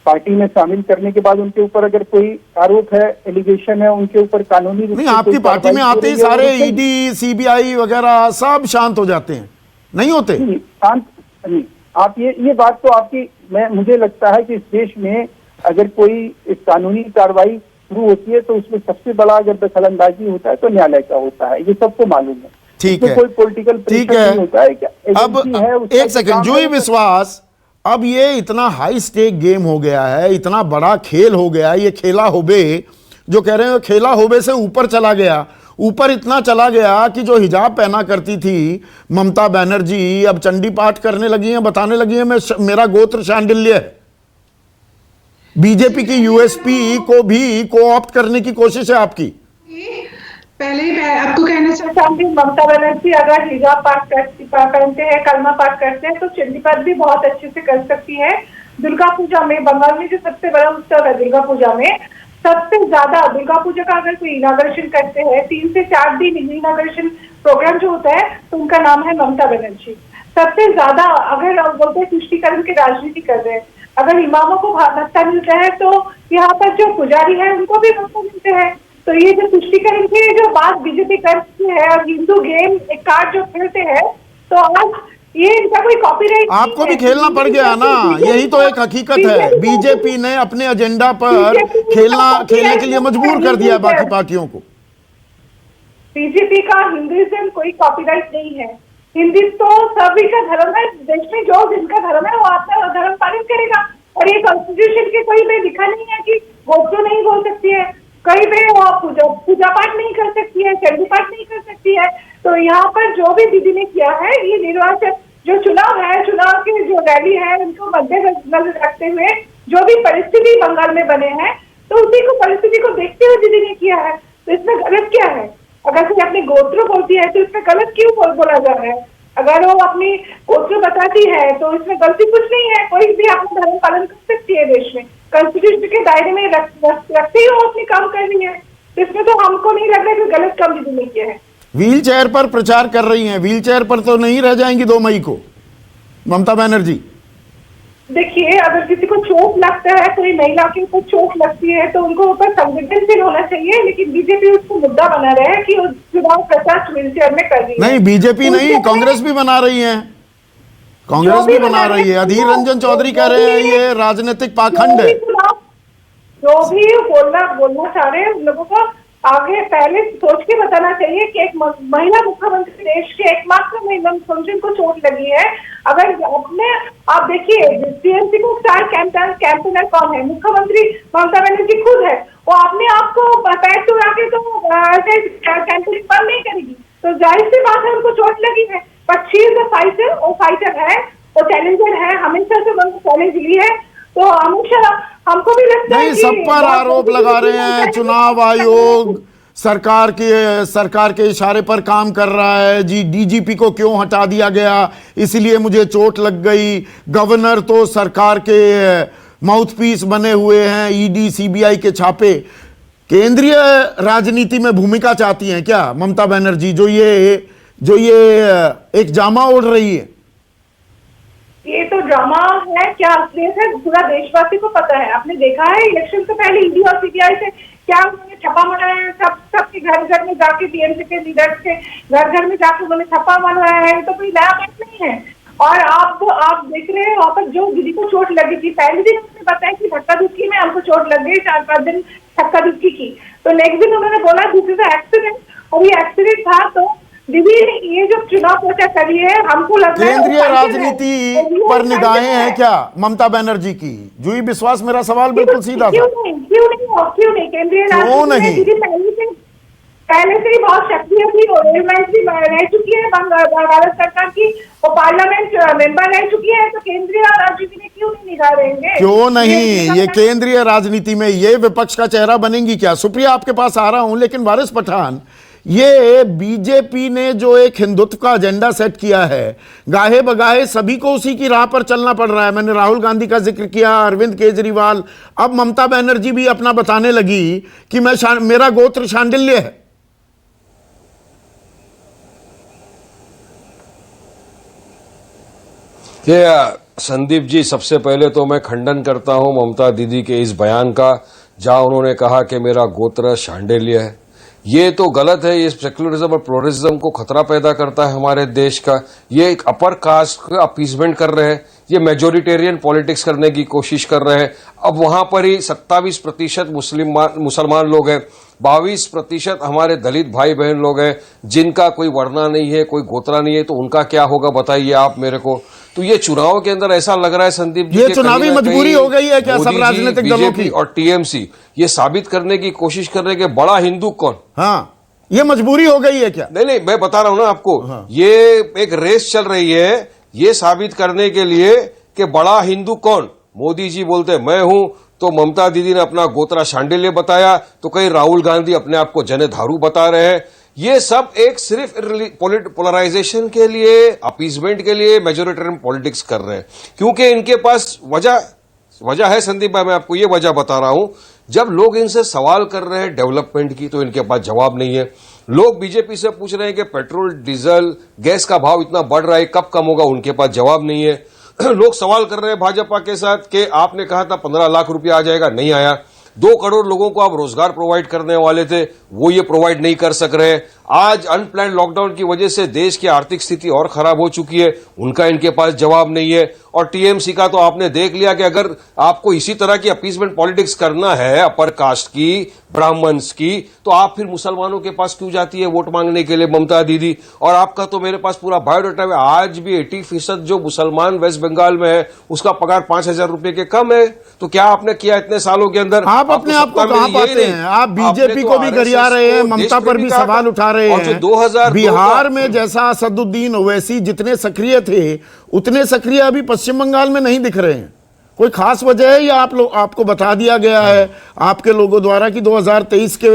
पार्टी में शामिल करने के बाद उनके ऊपर अगर कोई आरोप है, एलिगेशन है, उनके ऊपर कानूनी रूप से नहीं, आपकी पार्टी में आते ही सारे ईडी सीबीआई वगैरह सब शांत हो जाते हैं, नहीं होते? शांत नहीं। आप ये बात तो आपकी, मुझे लगता है कि इस देश में अगर कोई कानूनी कार्रवाई शुरू होती है तो उसमें सबसे बड़ा अगर दखलंदाजी होता है तो न्यायालय का होता है, ये सबको मालूम है। ठीक है, कोई पॉलिटिकल प्रेशर नहीं होता है। अब एक सेकंड, जूही विश्वास, अब ये इतना हाई स्टेक गेम हो गया है, इतना बड़ा खेल हो गया, ये खेला होबे जो कह रहे हैं, खेला होबे से ऊपर चला गया, ऊपर इतना चला गया कि जो हिजाब पहना करती थी ममता बनर्जी अब चंडी पाठ करने लगी हैं, बताने लगी हैं मेरा गोत्र शांडिल्य है। बीजेपी की यूएसपी को भी को-ऑप्ट करने की कोशिश है आपकी। पहले ही आपको कहना चाहता हूँ कि ममता बनर्जी अगर हिजाब पहनते हैं, कलमा पाठ करते हैं, तो चंडी पाठ भी बहुत अच्छे से कर सकती है। दुर्गा पूजा में, बंगाल में जो सबसे बड़ा उत्सव है दुर्गा पूजा में, सबसे ज्यादा दुर्गा पूजा का अगर कोई इनॉग्रेशन करते हैं, 3 से 4 दिन इनॉग्रेशन प्रोग्राम जो होता है, तो उनका नाम है ममता बनर्जी। सबसे ज्यादा अगर बोलते हैं तुष्टीकरण की राजनीति कर रहे हैं, अगर इमामों को भत्ता मिलता है तो यहाँ पर जो पुजारी है उनको भी भत्ता मिलते हैं। तो ये जो तुष्टीकरण की जो बात बीजेपी करती है और हिंदू गेम एक कार्ड जो खेलते हैं, तो आज ये इनका कोई कॉपीराइट आपको भी खेलना पड़ गया ना, यही तो एक हकीकत है। बीजेपी ने अपने एजेंडा पर खेलने के लिए मजबूर कर दिया बाकी पार्टियों को। बीजेपी का हिंदुइज्म कोई कॉपीराइट नहीं है। हिंदुत्व सभी का धर्म है, देश में जो जिनका धर्म है वो अपना धर्म पालन करेगा। और ये कॉन्स्टिट्यूशन के कोई में लिखा नहीं है कि गोत्र नहीं बोल सकती है, कहीं पे वो पूजा पाठ नहीं कर सकती है, चंडी पाठ नहीं कर सकती है। तो यहाँ पर जो भी दीदी ने किया है, ये निर्वाचन जो चुनाव है, चुनाव की जो रैली है, उनको मद्देनजर रखते हुए जो भी परिस्थिति बंगाल में बने हैं, तो उसी को परिस्थिति को देखते हुए दीदी ने किया है। तो इसमें गलत क्या है? अगर कोई अपने गोत्र बोलती है तो इसमें गलत क्यों बोला जा रहा है? अगर वो अपनी गोत्र बताती है तो इसमें गलती कुछ नहीं है। कोई भी अपना धर्म पालन कर सकती है देश में, कॉन्स्टिट्यूशन के दायरे में रखते ही वो अपनी काम कर रही है। तो इसमें तो हमको नहीं लग रहा कि गलत काम दीदी ने किया है। व्हील चेयर पर प्रचार कर रही हैं, व्हील चेयर पर तो नहीं रह जाएंगी 2 मई को ममता बनर्जी। देखिए, अगर किसी को चोट लगता है, कोई महिला के ऊपर चोट लगती है, तो उनको ऊपर संवेदनशील होना चाहिए। लेकिन बीजेपी उसको मुद्दा बना रहे हैं कि चुनाव प्रचार व्हील चेयर में कर रही है। नहीं, बीजेपी नहीं, कांग्रेस भी बना रही है। कांग्रेस भी बना रही है। अधीर रंजन चौधरी कह रहे हैं ये राजनीतिक पाखंड है। जो भी बोलना चाह रहे हैं उन लोगों को आगे पहले सोच के बताना चाहिए कि एक महिला मुख्यमंत्री, देश के एकमात्र महिला मुख्यमंत्री को चोट लगी है। अगर अपने आप देखिए टीएमसी को स्टार कैंपेनर कौन है? मुख्यमंत्री ममता बनर्जी खुद है। वो अपने आप को पैर टूरा के तो कैंपेनिंग बंद नहीं करेगी, तो जाहिर सी बात है उनको चोट लगी है। But she is a fighter, वो फाइटर है, वो चैलेंजर है, हमेशा से उन्होंने चैलेंज ली है। तो हमेशा हमको भी लगता है नहीं, सब पर आरोप लगा रहे हैं चुनाव आयोग सरकार के इशारे पर काम कर रहा है जी। डीजीपी को क्यों हटा दिया गया, इसलिए मुझे चोट लग गई। गवर्नर तो सरकार के माउथपीस बने हुए हैं, ईडी सीबीआई के छापे। केंद्रीय राजनीति में भूमिका चाहती हैं क्या ममता बनर्जी, जो ये एक जामा ओढ़ रही है? ये तो ड्रामा है, क्या असलियत है पूरा देशवासी को पता है। आपने देखा है इलेक्शन से पहले ईडी और सीबीआई से क्या उन्होंने छापा मनाया है, सबके घर में जाके टीएमसी के लीडर्स के घर में जाके उन्होंने छापा मनाया है। तो कोई नया बात नहीं है। और आप देख रहे हैं वहां पर जो दीदी को चोट लगी थी, पहले दिन उन्होंने बताया कि धक्का धुक्की में हमको चोट लग गई, 4-5 दिन धक्का धुक्की की। तो नेक्स्ट दिन उन्होंने बोला दिस इज एक्सीडेंट, और ये एक्सीडेंट था। तो दीदी ये जो चुनाव प्रचार करी है, हमको लग रहा है केंद्रीय राजनीति पर निगाहें हैं क्या ममता बनर्जी की? जूही विश्वास, मेरा सवाल बिल्कुल सीधा था। क्यों नहीं केंद्रीय राजनीति पहले से ही बहुत सक्रिय थी। वो रेल मंत्री रह चुकी है भारत सरकार की, वो पार्लियामेंट मेंबर रह चुकी है। तो केंद्रीय राजनीति में क्यों नहीं निगाह रहेंगे? क्यों नहीं? ये केंद्रीय राजनीति में ये विपक्ष का चेहरा बनेंगी क्या? सुप्रिया, आपके पास आ रहा हूं, लेकिन वारिस पठान, ये बीजेपी ने जो एक हिंदुत्व का एजेंडा सेट किया है, गाहे बगाहे सभी को उसी की राह पर चलना पड़ रहा है। मैंने राहुल गांधी का जिक्र किया, अरविंद केजरीवाल, अब ममता बनर्जी भी अपना बताने लगी कि मेरा गोत्र शांडिल्य है। संदीप जी, सबसे पहले तो मैं खंडन करता हूं ममता दीदी के इस बयान का, जहां उन्होंने कहा कि मेरा गोत्र शांडिल्य है। ये तो गलत है। ये सेक्युलरिज्म और प्लुरलिज्म को खतरा पैदा करता है हमारे देश का। ये एक अपर कास्ट का अपीसमेंट कर रहे हैं, ये मेजोरिटेरियन पॉलिटिक्स करने की कोशिश कर रहे हैं। अब वहां पर ही 27% मुसलमान लोग हैं, 22% हमारे दलित भाई बहन लोग हैं, जिनका कोई वर्णा नहीं है, कोई गोत्रा नहीं है। तो उनका क्या होगा बताइए आप मेरे को। तो ये चुनाव के अंदर ऐसा लग रहा है संदीप जी, ये चुनावी मजबूरी हो गई है क्या सब राजनीतिक दलों की? और टीएमसी ये साबित करने की कोशिश कर रहे हैं कि बड़ा हिंदू कौन। हाँ, ये मजबूरी हो गई है क्या? नहीं, मैं बता रहा हूं ना आपको। हाँ। ये एक रेस चल रही है ये साबित करने के लिए कि बड़ा हिंदू कौन। मोदी जी बोलते मैं हूं, तो ममता दीदी ने अपना गोत्रा शांडिल्य बताया, तो कहीं राहुल गांधी अपने आप को जनेधारू बता रहे हैं। ये सब एक सिर्फ पोलराइजेशन के लिए, अपीजमेंट के लिए मेजोरिटेरियन पॉलिटिक्स कर रहे हैं, क्योंकि इनके पास वजह है। संदीप भाई, मैं आपको ये वजह बता रहा हूं। जब लोग इनसे सवाल कर रहे हैं डेवलपमेंट की, तो इनके पास जवाब नहीं है। लोग बीजेपी से पूछ रहे हैं कि पेट्रोल, डीजल, गैस का भाव इतना बढ़ रहा है, कब कम होगा, उनके पास जवाब नहीं है। लोग सवाल कर रहे हैं भाजपा के साथ कि आपने कहा था 15 लाख रुपया आ जाएगा, नहीं आया। 2 करोड़ लोगों को आप रोजगार प्रोवाइड करने वाले थे, वो ये प्रोवाइड नहीं कर सक रहे। आज अनप्लान्ड लॉकडाउन की वजह से देश की आर्थिक स्थिति और खराब हो चुकी है, उनका इनके पास जवाब नहीं है। और टीएमसी का तो आपने देख लिया कि अगर आपको इसी तरह की अपीसमेंट पॉलिटिक्स करना है अपर कास्ट की, ब्राह्मण्स की, तो आप फिर मुसलमानों के पास क्यों जाती है वोट मांगने के लिए ममता दीदी? और आपका तो मेरे पास पूरा बायोडाटा है, आज भी 80% जो मुसलमान वेस्ट बंगाल में है उसका पगार 5,000 रुपए के कम है। तो क्या आपने किया इतने सालों के अंदर? आप अपने आप को कहां पाते हैं? आप बीजेपी को भी गरिया रहे हैं, ममता पर भी सवाल उठा रहे हैं। बिहार में जैसा असदुद्दीन ओवैसी जितने सक्रिय थे, उतने सक्रिय अभी पश्चिम बंगाल में नहीं दिख रहे हैं। कोई खास वजह है या आपको बता दिया गया है आपके लोगों द्वारा कि 2023 के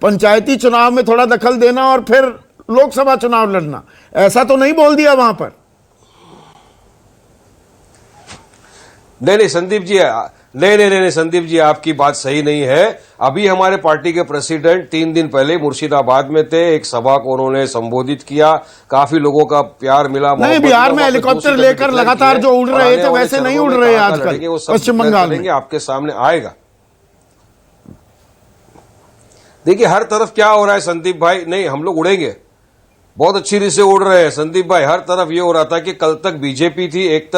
पंचायती चुनाव में थोड़ा दखल देना और फिर लोकसभा चुनाव लड़ना, ऐसा तो नहीं बोल दिया वहां पर? नहीं संदीप जी, नहीं संदीप जी, आपकी बात सही नहीं है। अभी हमारे पार्टी के प्रेसिडेंट 3 दिन पहले मुर्शिदाबाद में थे, एक सभा को उन्होंने संबोधित किया, काफी लोगों का प्यार मिला। नहीं, बिहार में हेलीकॉप्टर लेकर लगातार जो उड़ रहे थे वैसे नहीं उड़ रहे आजकल पश्चिम बंगाल में। आपके सामने आएगा। देखिए हर तरफ क्या हो रहा है संदीप भाई। नहीं, हम लोग उड़ेंगे, बहुत अच्छी रीत से उड़ रहे हैं संदीप भाई। हर तरफ ये हो रहा था कि कल तक बीजेपी थी एक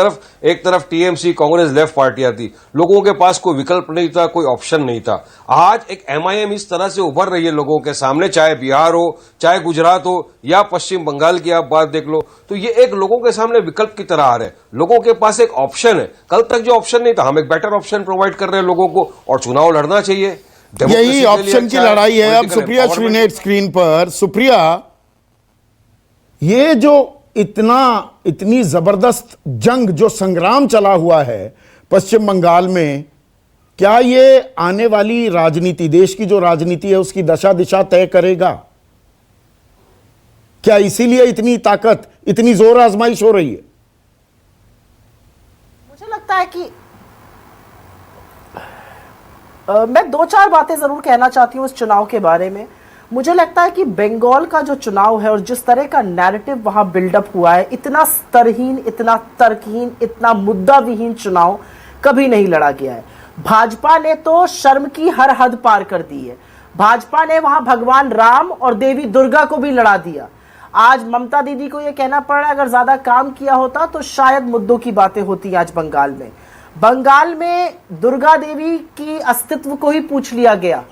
तरफ टीएमसी कांग्रेस लेफ्ट पार्टियां थी, लोगों के पास कोई विकल्प नहीं था, कोई ऑप्शन नहीं था। आज एक एमआईएम इस तरह से उभर रही है लोगों के सामने, चाहे बिहार हो, चाहे गुजरात हो या पश्चिम बंगाल की आप बात देख लो, तो ये एक लोगों के सामने विकल्प की तरह आ रहे हैं। लोगों के पास एक ऑप्शन है, कल तक जो ऑप्शन नहीं था हम एक बेटर ऑप्शन प्रोवाइड कर रहे हैं लोगों को, और चुनाव लड़ना चाहिए। यही ऑप्शन की लड़ाई है। अब सुप्रिया श्रीनेट स्क्रीन पर। सुप्रिया, ये जो इतनी जबरदस्त जंग जो संग्राम चला हुआ है पश्चिम बंगाल में, क्या ये आने वाली राजनीति, देश की जो राजनीति है उसकी दशा दिशा तय करेगा? क्या इसीलिए इतनी ताकत, इतनी जोर आजमाइश हो रही है? मुझे लगता है कि मैं दो चार बातें जरूर कहना चाहती हूं इस चुनाव के बारे में। मुझे लगता है कि बंगाल का जो चुनाव है और जिस तरह का नैरेटिव वहां बिल्डअप हुआ है, इतना स्तरहीन, इतना तर्कहीन, इतना मुद्दा विहीन चुनाव कभी नहीं लड़ा गया है। भाजपा ने तो शर्म की हर हद पार कर दी है। भाजपा ने वहां भगवान राम और देवी दुर्गा को भी लड़ा दिया। आज ममता दीदी को यह कहना पड़ रहा है अगर ज्यादा काम किया होता तो शायद मुद्दों की बातें होती आज बंगाल में। बंगाल में दुर्गा देवी की अस्तित्व को ही पूछ लिया गया।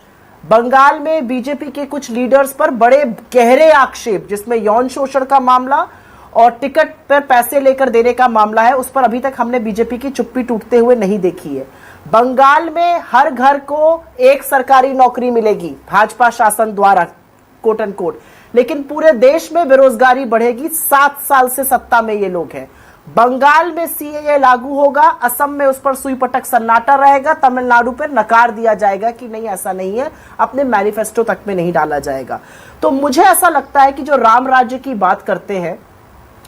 बंगाल में बीजेपी के कुछ लीडर्स पर बड़े गहरे आक्षेप, जिसमें यौन शोषण का मामला और टिकट पर पैसे लेकर देने का मामला है, उस पर अभी तक हमने बीजेपी की चुप्पी टूटते हुए नहीं देखी है। बंगाल में हर घर को एक सरकारी नौकरी मिलेगी भाजपा शासन द्वारा, कोट एंड कोट, लेकिन पूरे देश में बेरोजगारी बढ़ेगी। 7 साल से सत्ता में ये लोग हैं। बंगाल में सीएए लागू होगा, असम में उस पर सुई पटक सन्नाटा रहेगा, तमिलनाडु पर नकार दिया जाएगा कि नहीं ऐसा नहीं है, अपने मैनिफेस्टो तक में नहीं डाला जाएगा। तो मुझे ऐसा लगता है कि जो राम राज्य की बात करते हैं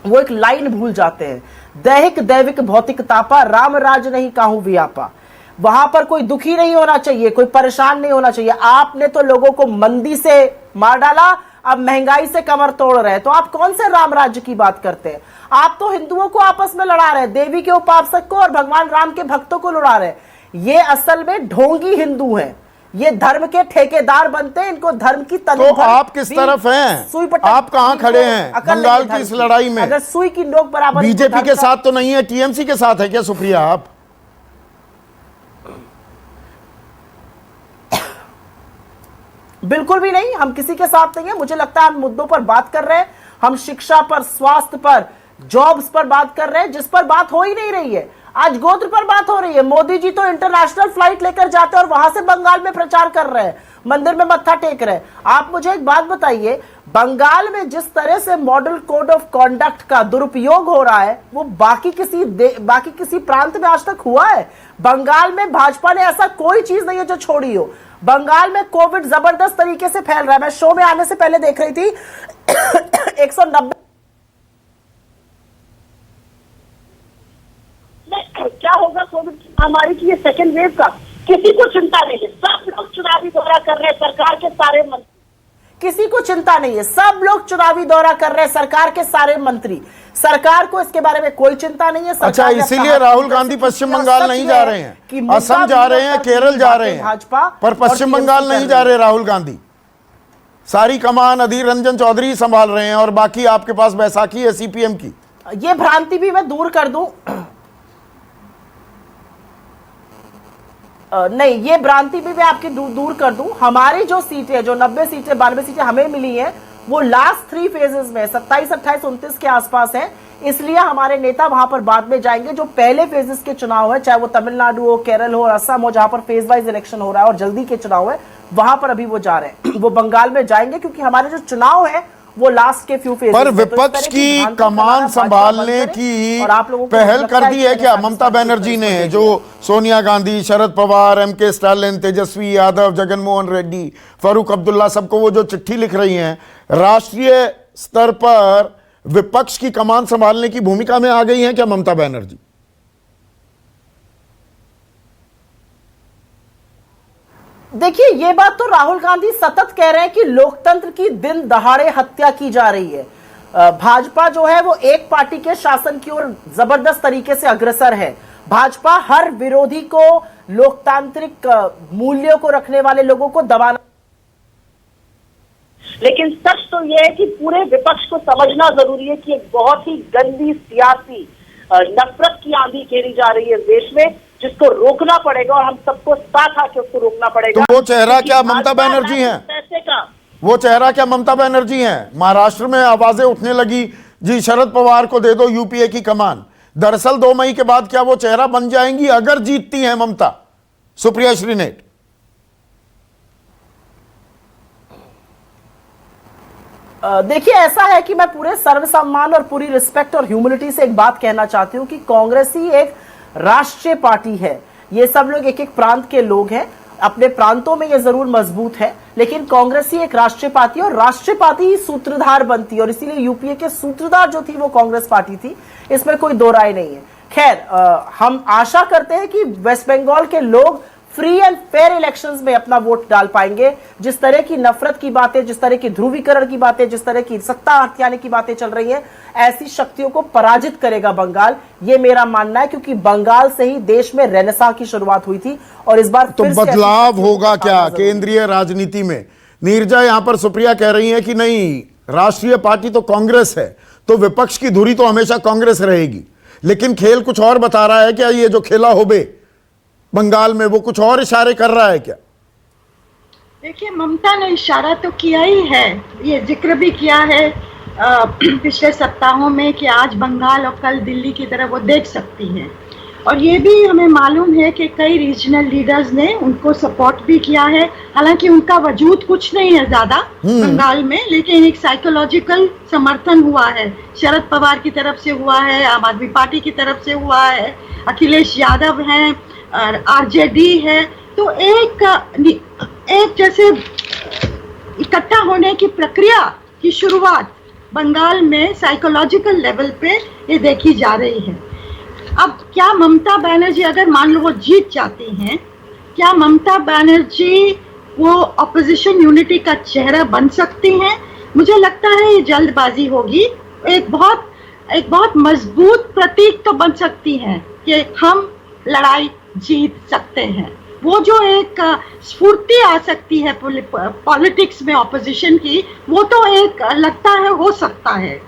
वो एक लाइन भूल जाते हैं, दैहिक दैविक भौतिक तापा, राम राज नहीं काहू व्यापा। वहां पर कोई दुखी नहीं होना चाहिए, कोई परेशान नहीं होना चाहिए। आपने तो लोगों को मंदी से मार डाला, अब महंगाई से कमर तोड़ रहे हैं, तो आप कौन से राम राज्य की बात करते हैं? आप तो हिंदुओं को आपस में लड़ा रहे हैं, देवी के उपासक को और भगवान राम के भक्तों को लड़ा रहे हैं। ये असल में ढोंगी हिंदू हैं, ये धर्म के ठेकेदार बनते हैं, इनको धर्म की तन। तो आप किस तरफ हैं? आप कहां खड़े हैं बंगाल की इस लड़ाई में? अगर सुई की नोक बराबर बीजेपी के साथ तो नहीं है, टीएमसी के साथ है क्या सुप्रिया आप? बिल्कुल भी नहीं, हम किसी के साथ नहीं है। मुझे लगता है हम मुद्दों पर बात कर रहे हैं, हम शिक्षा पर, स्वास्थ्य पर, जॉब्स पर बात कर रहे हैं, जिस पर बात हो ही नहीं रही है। आज गोत्र पर बात हो रही है। मोदी जी तो इंटरनेशनल फ्लाइट लेकर जाते हैं और वहां से बंगाल में प्रचार कर रहे हैं, मंदिर में मत्था टेक रहे हैं। आप मुझे एक बात बताइए, बंगाल में जिस तरह से मॉडल कोड ऑफ कॉन्डक्ट का दुरुपयोग हो रहा है, वो बाकी किसी प्रांत में आज तक हुआ है? बंगाल में भाजपा ने ऐसा कोई चीज नहीं है जो छोड़ी हो। बंगाल में कोविड जबरदस्त तरीके से फैल रहा है। मैं शो में आने से पहले देख रही थी 190 क्या होगा कोविड महामारी की ये सेकेंड वेव का, किसी को चिंता नहीं है। सब लोग चुनावी दौरा कर रहे हैं, सरकार के सारे मंत्री। किसी को चिंता नहीं है, सब लोग चुनावी दौरा कर रहे हैं, सरकार के सारे मंत्री। सरकार को इसके बारे में कोई चिंता नहीं है। अच्छा, इसीलिए राहुल गांधी पश्चिम बंगाल नहीं जा रहे हैं, असम जा रहे हैं, केरल जा रहे हैं, भाजपा, पर पश्चिम बंगाल नहीं जा रहे राहुल गांधी। सारी कमान अधीर रंजन चौधरी संभाल रहे हैं और बाकी आपके पास बैसाखी है सीपीएम की। ये भ्रांति भी मैं दूर कर दूं, नहीं, ये भ्रांति भी मैं आपकी दूर कर दूं। हमारी जो सीटें, जो 90 सीटें 92 सीटें हमें मिली हैं, वो लास्ट 3 फेजेस में 27, 28, 29 के आसपास है। इसलिए हमारे नेता वहां पर बाद में जाएंगे। जो पहले फेजेस के चुनाव है, चाहे वो तमिलनाडु हो, केरल हो, असम हो, जहां पर फेज वाइज इलेक्शन हो रहा है और जल्दी के चुनाव है, वहां पर अभी वो जा रहे हैं। वो बंगाल में जाएंगे क्योंकि हमारे जो चुनाव है वो लास्ट के फ्यू फेजेस। पर विपक्ष की कमान संभालने की पहल कर दी है क्या ममता बनर्जी ने, जो सोनिया गांधी, शरद पवार, एमके स्टालिन, तेजस्वी यादव, जगनमोहन रेड्डी, फारूक अब्दुल्ला, सबको वो जो चिट्ठी लिख रही हैं, राष्ट्रीय स्तर पर विपक्ष की कमान संभालने की भूमिका में आ गई हैं क्या ममता बनर्जी? देखिए, ये बात तो राहुल गांधी सतत कह रहे हैं कि लोकतंत्र की दिन दहाड़े हत्या की जा रही है। भाजपा जो है वो एक पार्टी के शासन की ओर जबरदस्त तरीके से अग्रसर है। भाजपा हर विरोधी को, लोकतांत्रिक मूल्यों को रखने वाले लोगों को दबाना। लेकिन सच तो यह है कि पूरे विपक्ष को समझना जरूरी है कि एक बहुत ही गंदी सियासी नफरत की आंधी घेरी जा रही है देश में, जिसको रोकना पड़ेगा और हम सबको साथ आके उसको रोकना पड़ेगा। तो वो चेहरा क्या ममता बनर्जी है? पैसे का वो चेहरा क्या ममता बनर्जी है? महाराष्ट्र में आवाजें उठने लगी, जी शरद पवार को दे दो यूपीए की कमान। दरअसल 2 मई के बाद क्या वो चेहरा बन जाएंगी अगर जीतती हैं ममता? सुप्रिया श्रीनेट। देखिए, ऐसा है कि मैं पूरे सर्वसम्मान और पूरी रिस्पेक्ट और ह्यूमिलिटी से एक बात कहना चाहती हूं कि कांग्रेस ही एक राष्ट्रीय पार्टी है। ये सब लोग एक एक प्रांत के लोग हैं, अपने प्रांतों में ये जरूर मजबूत है, लेकिन कांग्रेस ही एक राष्ट्रीय पार्टी और राष्ट्रीय पार्टी ही सूत्रधार बनती है, और इसीलिए यूपीए के सूत्रधार जो थी वो कांग्रेस पार्टी थी, इसमें कोई दो राय नहीं है। खैर, हम आशा करते हैं कि वेस्ट बंगाल के लोग फ्री एंड फेयर इलेक्शंस में अपना वोट डाल पाएंगे। जिस तरह की नफरत की बातें, जिस तरह की ध्रुवीकरण की बातें, जिस तरह की सत्ता हथियाने की बातें चल रही हैं, ऐसी शक्तियों को पराजित करेगा बंगाल, ये मेरा मानना है, क्योंकि बंगाल से ही देश में रेनेसां की शुरुआत हुई थी और इस बार तो बदलाव होगा क्या केंद्रीय राजनीति में? नीरजा, यहां पर सुप्रिया कह रही है कि नहीं, राष्ट्रीय पार्टी तो कांग्रेस है, तो विपक्ष की धुरी तो हमेशा कांग्रेस रहेगी, लेकिन खेल कुछ और बता रहा है क्या? ये जो खेला होबे बंगाल में, वो कुछ और इशारे कर रहा है क्या? देखिए, ममता ने इशारा तो किया ही है, ये जिक्र भी किया है पिछले सप्ताहों में कि आज बंगाल और कल दिल्ली की तरफ वो देख सकती हैं, और ये भी हमें मालूम है कि कई रीजनल लीडर्स ने उनको सपोर्ट भी किया है। हालांकि उनका वजूद कुछ नहीं है ज्यादा बंगाल में, लेकिन एक साइकोलॉजिकल समर्थन हुआ है, शरद पवार की तरफ से हुआ है, आम आदमी पार्टी की तरफ से हुआ है, अखिलेश यादव हैं, आरजेडी है, तो एक जैसे इकट्ठा होने की प्रक्रिया की शुरुआत बंगाल में साइकोलॉजिकल लेवल पे ये देखी जा रही है। अब क्या ममता बनर्जी, अगर मान लो वो जीत जाती हैं, क्या ममता बनर्जी वो ऑपोजिशन यूनिटी का चेहरा बन सकती हैं? मुझे लगता है ये जल्दबाजी होगी। एक बहुत मजबूत प्रतीक तो बन सकती हैं कि हम लड़ाई जीत सकते हैं। वो जो एक स्फूर्ति आ सकती है पॉलिटिक्स में ऑपोजिशन की, वो तो एक लगता है हो सकता है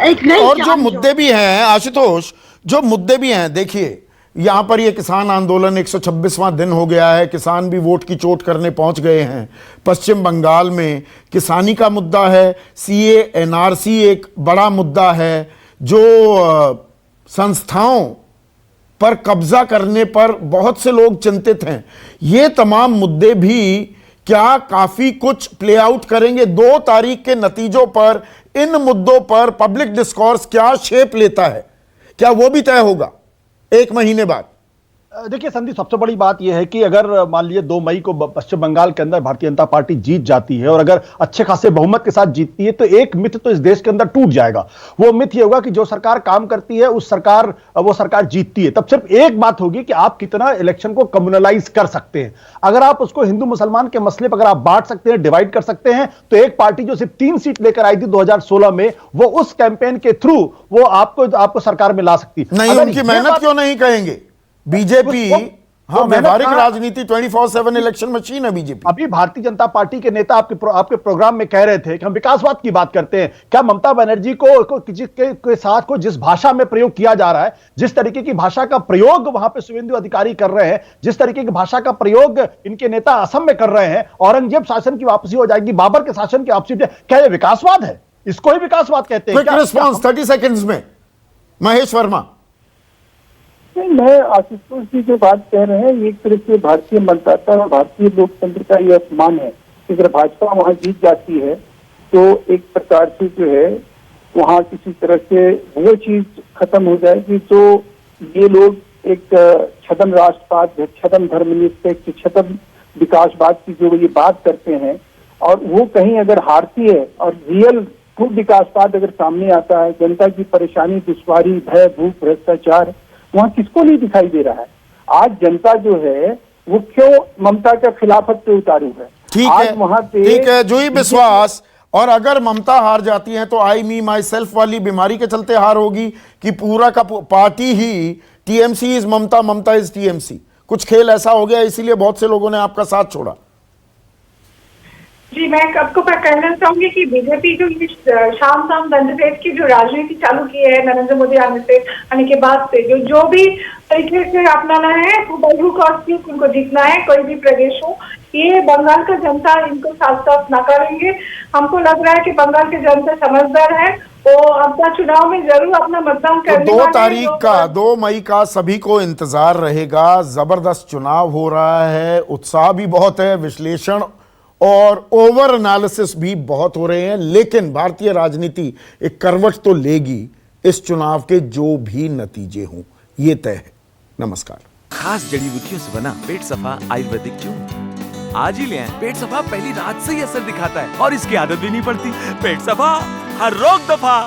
एक नई। और जो मुद्दे भी हैं आशुतोष, जो मुद्दे भी हैं, देखिए यहां पर ये किसान आंदोलन 126वां दिन हो गया है, किसान भी वोट की चोट करने पहुंच गए हैं। पश्चिम बंगाल में किसानी का मुद्दा है, सीए एनआरसी एक बड़ा मुद्दा है, जो संस्थाओं पर कब्जा करने पर बहुत से लोग चिंतित हैं। ये तमाम मुद्दे भी क्या काफी कुछ प्ले आउट करेंगे? 2 तारीख के नतीजों पर इन मुद्दों पर पब्लिक डिस्कोर्स क्या शेप लेता है, क्या वो भी तय होगा 1 महीने बाद? देखिए संदीप, सबसे बड़ी बात यह है कि अगर मान लीजिए 2 मई को पश्चिम बंगाल के अंदर भारतीय जनता पार्टी जीत जाती है और अगर अच्छे खासे बहुमत के साथ जीतती है, तो एक मिथ तो इस देश के अंदर टूट जाएगा। वो मिथ ये होगा कि जो सरकार काम करती है वो सरकार जीतती है। तब सिर्फ एक बात होगी कि आप कितना इलेक्शन को कम्युनलाइज कर सकते हैं। अगर आप उसको हिंदू मुसलमान के मसले पर अगर आप बांट सकते हैं, डिवाइड कर सकते हैं, तो एक पार्टी जो सिर्फ 3 सीट लेकर आई थी 2016 में, वो उस कैंपेन के थ्रू वो आपको सरकार में ला सकती है। नहीं, उनकी मेहनत क्यों नहीं कहेंगे? बीजेपी, हाँ, व्यवहारिक राजनीति 24/7 इलेक्शन मशीन है बीजेपी। अभी भारतीय जनता पार्टी के नेता आपके प्रोग्राम में कह रहे थे कि हम विकासवाद की बात करते हैं। क्या ममता बनर्जी के साथ को जिस भाषा में प्रयोग किया जा रहा है, जिस तरीके की भाषा का प्रयोग वहां पे शुभेंदु अधिकारी कर रहे हैं, जिस तरीके की भाषा का प्रयोग इनके नेता असम में कर रहे हैं, औरंगजेब शासन की वापसी हो जाएगी, बाबर के शासन की वापसी, क्या यह विकासवाद है? इसको ही विकासवाद कहते हैं? क्विक रिस्पांस 30 सेकंड्स में, महेश वर्मा। मैं आशुतोष जी जो बात कह रहे हैं, एक तरह से भारतीय मतदाता और भारतीय लोकतंत्र का ये अपमान है। अगर भाजपा वहां जीत जाती है तो एक प्रकार से जो है वहां किसी तरह से वो चीज खत्म हो जाएगी जो ये लोग एक छदम राष्ट्रवाद, छदम धर्मनिरपेक्ष, छदम विकासवाद की जो ये बात करते हैं, और वो कहीं अगर हारती है और रियल ट्रू विकासवाद अगर सामने आता है, जनता की परेशानी, दुश्वारी, भय, भूख, भ्रष्टाचार वहाँ किसको नहीं दिखाई दे रहा है। आज जनता जो है वो क्यों ममता के खिलाफत पे उतारू है? ठीक है जूही विश्वास। और अगर ममता हार जाती है तो आई मी माई सेल्फ वाली बीमारी के चलते हार होगी कि पूरा का पार्टी ही TMC is Mamata, Mamata is TMC? कुछ खेल ऐसा हो गया इसीलिए बहुत से लोगों ने आपका साथ छोड़ा। जी, मैं आपको कहना चाहूंगी कि बीजेपी जो ये शाम दंडभेद की जो राजनीति चालू की है नरेंद्र मोदी आने के बाद से जो भी तरीके से अपनाना है वो बहू कॉस्ट उनको जीतना है, कोई भी प्रदेश हो, ये बंगाल का जनता इनको साफ साफ नकारेंगे। हमको लग रहा है कि बंगाल की जनता समझदार है, वो अपना चुनाव में जरूर अपना मतदान करने तो 2 मई का सभी को इंतजार रहेगा। जबरदस्त चुनाव हो रहा है, उत्साह भी बहुत है, विश्लेषण और ओवर एनालिसिस भी बहुत हो रहे हैं, लेकिन भारतीय राजनीति एक करवट तो लेगी इस चुनाव के जो भी नतीजे हों, ये तय है। नमस्कार। खास जड़ी बूटियों से बना पेट सफा आयुर्वेदिक चूर्ण आज ही ले आएं। पेट सफा पहली रात से ही असर दिखाता है और इसकी आदत भी नहीं पड़ती। पेट सफा हर रोग दफा।